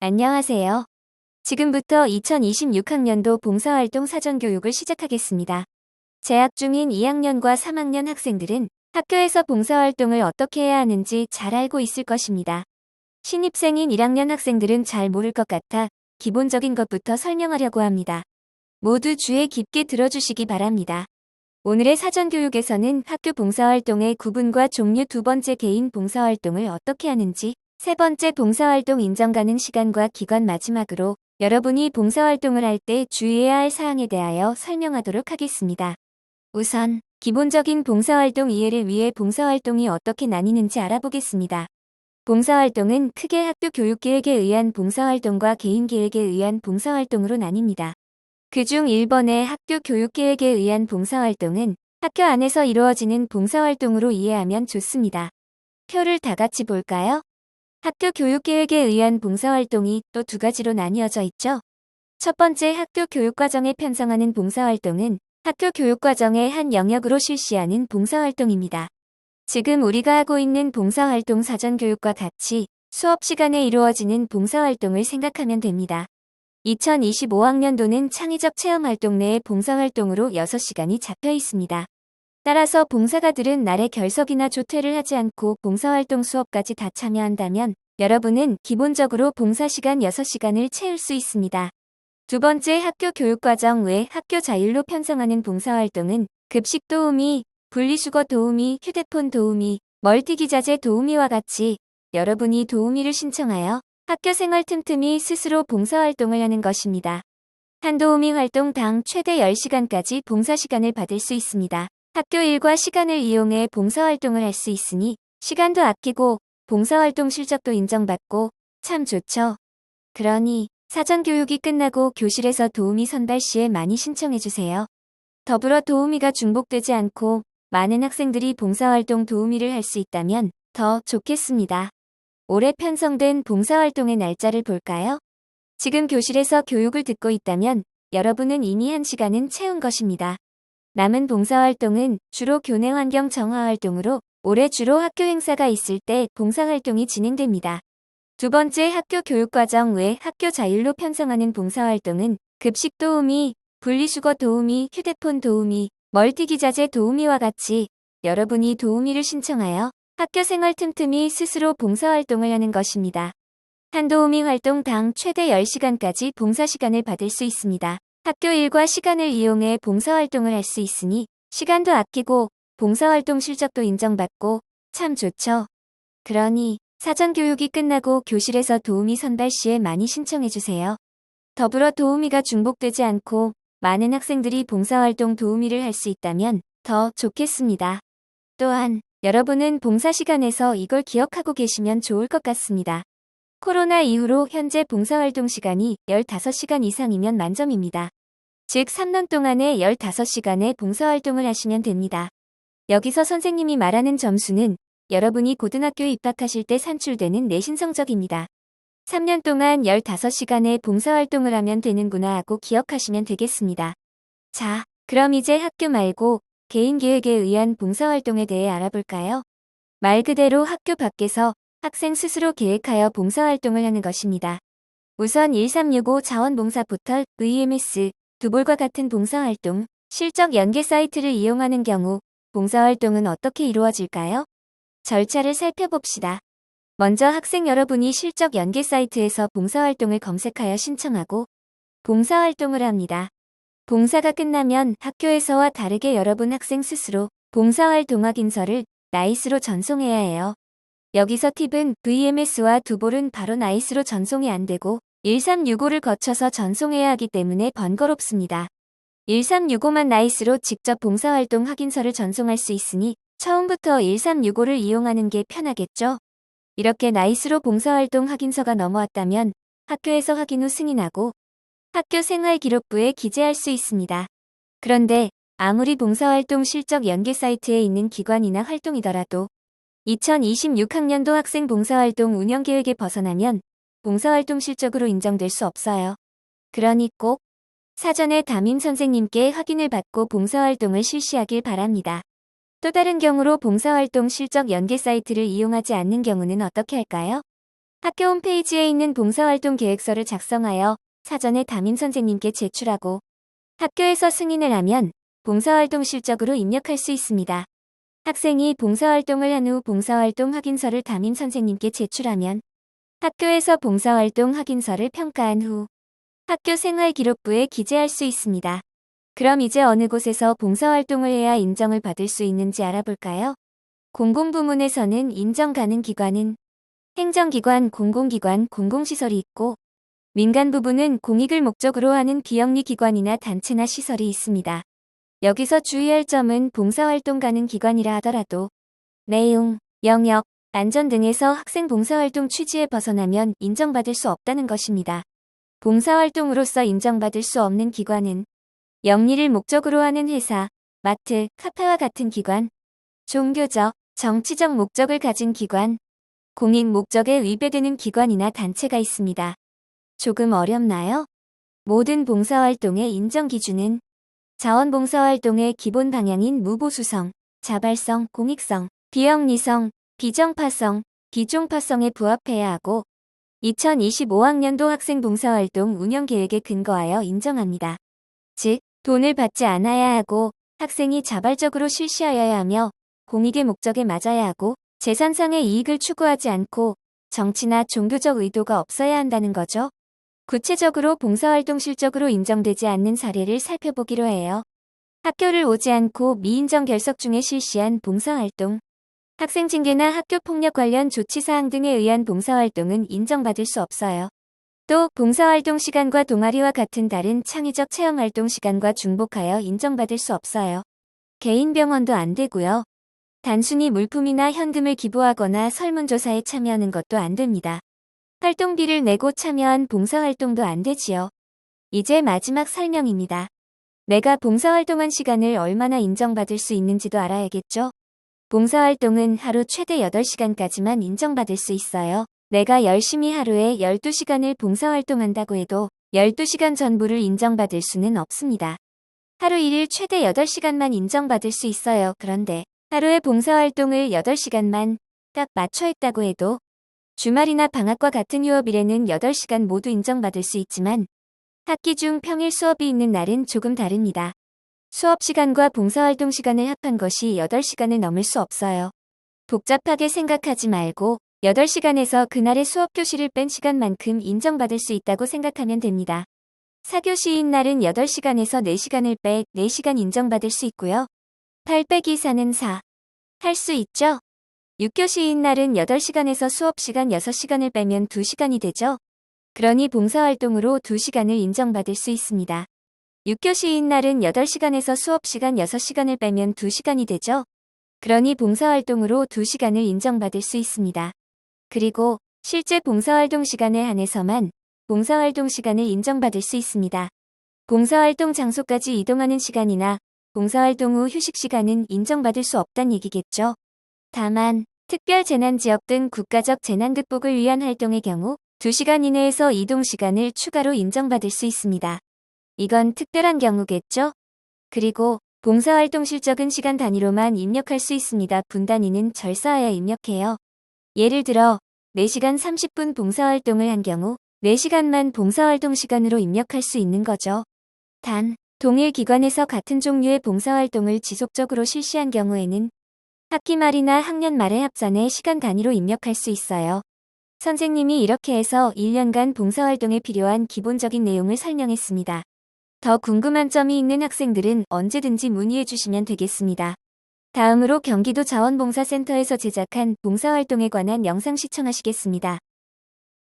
안녕하세요. 지금부터 2026학년도 봉사활동 사전교육을 시작하겠습니다. 재학 중인 2학년과 3학년 학생들은 학교에서 봉사활동을 어떻게 해야 하는지 잘 알고 있을 것입니다. 신입생인 1학년 학생들은 잘 모를 것 같아 기본적인 것부터 설명하려고 합니다. 모두 주의 깊게 들어주시기 바랍니다. 오늘의 사전교육에서는 학교 봉사활동의 구분과 종류, 두 번째 개인 봉사활동을 어떻게 하는지, 세 번째 봉사활동 인정 가능 시간과 기관, 마지막으로 여러분이 봉사활동을 할 때 주의해야 할 사항에 대하여 설명하도록 하겠습니다. 우선 기본적인 봉사활동 이해를 위해 봉사활동이 어떻게 나뉘는지 알아보겠습니다. 봉사활동은 크게 학교 교육계획에 의한 봉사활동과 개인계획에 의한 봉사활동으로 나뉩니다. 그중 1번의 학교 교육계획에 의한 봉사활동은 학교 안에서 이루어지는 봉사활동으로 이해하면 좋습니다. 표를 다 같이 볼까요? 학교 교육계획에 의한 봉사활동이 또 두 가지로 나뉘어져 있죠. 첫 번째, 학교 교육과정에 편성하는 봉사활동은 학교 교육과정의 한 영역으로 실시하는 봉사활동입니다. 지금 우리가 하고 있는 봉사활동 사전교육과 같이 수업 시간에 이루어지는 봉사활동을 생각하면 됩니다. 2025학년도는 창의적 체험활동 내의 봉사활동으로 6시간이 잡혀 있습니다. 따라서 봉사가들은 날에 결석이나 조퇴를 하지 않고 봉사활동 수업까지 다 참여한다면 여러분은 기본적으로 봉사시간 6시간을 채울 수 있습니다. 두 번째, 학교 교육과정 외 학교 자율로 편성하는 봉사활동은 급식 도우미, 분리수거 도우미, 휴대폰 도우미, 멀티기자재 도우미와 같이 여러분이 도우미를 신청하여 학교 생활 틈틈이 스스로 봉사활동을 하는 것입니다. 한 도우미 활동당 최대 10시간까지 봉사시간을 받을 수 있습니다. 학교 일과 시간을 이용해 봉사활동을 할 수 있으니 시간도 아끼고 봉사활동 실적도 인정받고 참 좋죠. 그러니 사전교육이 끝나고 교실에서 도우미 선발 시에 많이 신청해주세요. 더불어 도우미가 중복되지 않고 많은 학생들이 봉사활동 도우미를 할 수 있다면 더 좋겠습니다. 올해 편성된 봉사활동의 날짜를 볼까요? 지금 교실에서 교육을 듣고 있다면 여러분은 이미 1시간은 채운 것입니다. 남은 봉사활동은 주로 교내환경 정화활동으로 올해 주로 학교 행사가 있을 때 봉사활동이 진행됩니다. 두 번째, 학교 교육과정 외 학교 자율로 편성하는 봉사활동은 급식 도우미, 분리수거 도우미, 휴대폰 도우미, 멀티기자재 도우미와 같이 여러분이 도우미를 신청하여 학교 생활 틈틈이 스스로 봉사활동을 하는 것입니다. 한 도우미 활동당 최대 10시간까지 봉사시간을 받을 수 있습니다. 학교 일과 시간을 이용해 봉사활동을 할 수 있으니 시간도 아끼고 봉사활동 실적도 인정받고 참 좋죠. 그러니 사전교육이 끝나고 교실에서 도우미 선발 시에 많이 신청해주세요. 더불어 도우미가 중복되지 않고 많은 학생들이 봉사활동 도우미를 할 수 있다면 더 좋겠습니다. 또한 여러분은 봉사시간에서 이걸 기억하고 계시면 좋을 것 같습니다. 코로나 이후로 현재 봉사활동 시간이 15시간 이상이면 만점입니다. 즉 3년 동안에 15시간의 봉사활동을 하시면 됩니다. 여기서 선생님이 말하는 점수는 여러분이 고등학교에 입학하실 때 산출되는 내신 성적입니다. 3년 동안 15시간의 봉사활동을 하면 되는구나 하고 기억하시면 되겠습니다. 자, 그럼 이제 학교 말고 개인 계획에 의한 봉사활동에 대해 알아볼까요? 말 그대로 학교 밖에서 학생 스스로 계획하여 봉사활동을 하는 것입니다. 우선 1365 자원봉사 포털 VMS, 두볼과 같은 봉사활동, 실적 연계 사이트를 이용하는 경우 봉사활동은 어떻게 이루어질까요? 절차를 살펴봅시다. 먼저 학생 여러분이 실적 연계 사이트에서 봉사활동을 검색하여 신청하고 봉사활동을 합니다. 봉사가 끝나면 학교에서와 다르게 여러분 학생 스스로 봉사활동 확인서를 나이스로 전송해야 해요. 여기서 팁은 VMS와 두볼은 바로 나이스로 전송이 안 되고 1365를 거쳐서 전송해야 하기 때문에 번거롭습니다. 1365만 나이스로 직접 봉사활동 확인서를 전송할 수 있으니 처음부터 1365를 이용하는 게 편하겠죠? 이렇게 나이스로 봉사활동 확인서가 넘어왔다면 학교에서 확인 후 승인하고 학교 생활기록부에 기재할 수 있습니다. 그런데 아무리 봉사활동 실적 연계 사이트에 있는 기관이나 활동이더라도 2026학년도 학생 봉사활동 운영계획에 벗어나면 봉사활동 실적으로 인정될 수 없어요. 그러니 꼭 사전에 담임 선생님께 확인을 받고 봉사활동을 실시하길 바랍니다. 또 다른 경우로 봉사활동 실적 연계 사이트를 이용하지 않는 경우는 어떻게 할까요? 학교 홈페이지에 있는 봉사활동 계획서를 작성하여 사전에 담임 선생님께 제출하고 학교에서 승인을 하면 봉사활동 실적으로 입력할 수 있습니다. 학생이 봉사활동을 한 후 봉사활동 확인서를 담임 선생님께 제출하면 학교에서 봉사활동 확인서를 평가한 후 학교 생활기록부에 기재할 수 있습니다. 그럼 이제 어느 곳에서 봉사활동을 해야 인정을 받을 수 있는지 알아볼까요? 공공부문에서는 인정 가능 기관은 행정기관, 공공기관, 공공시설이 있고 민간 부분은 공익을 목적으로 하는 비영리 기관이나 단체나 시설이 있습니다. 여기서 주의할 점은 봉사활동 가능 기관이라 하더라도 내용, 영역, 안전 등에서 학생 봉사활동 취지에 벗어나면 인정받을 수 없다는 것입니다. 봉사활동으로서 인정받을 수 없는 기관은 영리를 목적으로 하는 회사, 마트, 카페와 같은 기관, 종교적, 정치적 목적을 가진 기관, 공익 목적에 위배되는 기관이나 단체가 있습니다. 조금 어렵나요? 모든 봉사활동의 인정 기준은 자원봉사활동의 기본 방향인 무보수성, 자발성, 공익성, 비영리성, 비정파성, 비종파성에 부합해야 하고 2025학년도 학생 봉사활동 운영계획에 근거하여 인정합니다. 즉, 돈을 받지 않아야 하고 학생이 자발적으로 실시하여야 하며 공익의 목적에 맞아야 하고 재산상의 이익을 추구하지 않고 정치나 종교적 의도가 없어야 한다는 거죠. 구체적으로 봉사활동 실적으로 인정되지 않는 사례를 살펴보기로 해요. 학교를 오지 않고 미인정 결석 중에 실시한 봉사활동, 학생 징계나 학교 폭력 관련 조치사항 등에 의한 봉사활동은 인정받을 수 없어요. 또 봉사활동 시간과 동아리와 같은 다른 창의적 체험활동 시간과 중복하여 인정받을 수 없어요. 개인 병원도 안 되고요. 단순히 물품이나 현금을 기부하거나 설문조사에 참여하는 것도 안 됩니다. 활동비를 내고 참여한 봉사활동도 안 되지요. 이제 마지막 설명입니다. 내가 봉사활동한 시간을 얼마나 인정받을 수 있는지도 알아야겠죠? 봉사활동은 하루 최대 8시간까지만 인정받을 수 있어요. 내가 열심히 하루에 12시간을 봉사활동한다고 해도 12시간 전부를 인정받을 수는 없습니다. 하루 1일 최대 8시간만 인정받을 수 있어요. 그런데 하루에 봉사활동을 8시간만 딱 맞춰 했다고 해도 주말이나 방학과 같은 휴업일에는 8시간 모두 인정받을 수 있지만 학기 중 평일 수업이 있는 날은 조금 다릅니다. 수업 시간과 봉사활동 시간을 합한 것이 8시간을 넘을 수 없어요. 복잡하게 생각하지 말고 8시간에서 그날의 수업 교실을 뺀 시간만큼 인정받을 수 있다고 생각하면 됩니다. 4교시인 날은 8시간에서 4시간을 빼 4시간 인정받을 수 있고요. 8 빼기 4는 4. 할 수 있죠? 6교시인 날은 8시간에서 수업시간 6시간을 빼면 2시간이 되죠? 그러니 봉사활동으로 2시간을 인정받을 수 있습니다. 6교시인 날은 8시간에서 수업시간 6시간을 빼면 2시간이 되죠? 그러니 봉사활동으로 2시간을 인정받을 수 있습니다. 그리고 실제 봉사활동 시간에 한해서만 봉사활동 시간을 인정받을 수 있습니다. 봉사활동 장소까지 이동하는 시간이나 봉사활동 후 휴식 시간은 인정받을 수 없단 얘기겠죠. 다만 특별재난지역 등 국가적 재난극복을 위한 활동의 경우 2시간 이내에서 이동시간을 추가로 인정받을 수 있습니다. 이건 특별한 경우겠죠? 그리고 봉사활동 실적은 시간 단위로만 입력할 수 있습니다. 분 단위는 절사하여 입력해요. 예를 들어 4시간 30분 봉사활동을 한 경우 4시간만 봉사활동 시간으로 입력할 수 있는 거죠. 단, 동일 기관에서 같은 종류의 봉사활동을 지속적으로 실시한 경우에는 학기 말이나 학년 말에 합산해 시간 단위로 입력할 수 있어요. 선생님이 이렇게 해서 1년간 봉사활동에 필요한 기본적인 내용을 설명했습니다. 더 궁금한 점이 있는 학생들은 언제든지 문의해 주시면 되겠습니다. 다음으로 경기도 자원봉사센터에서 제작한 봉사활동에 관한 영상 시청하시겠습니다.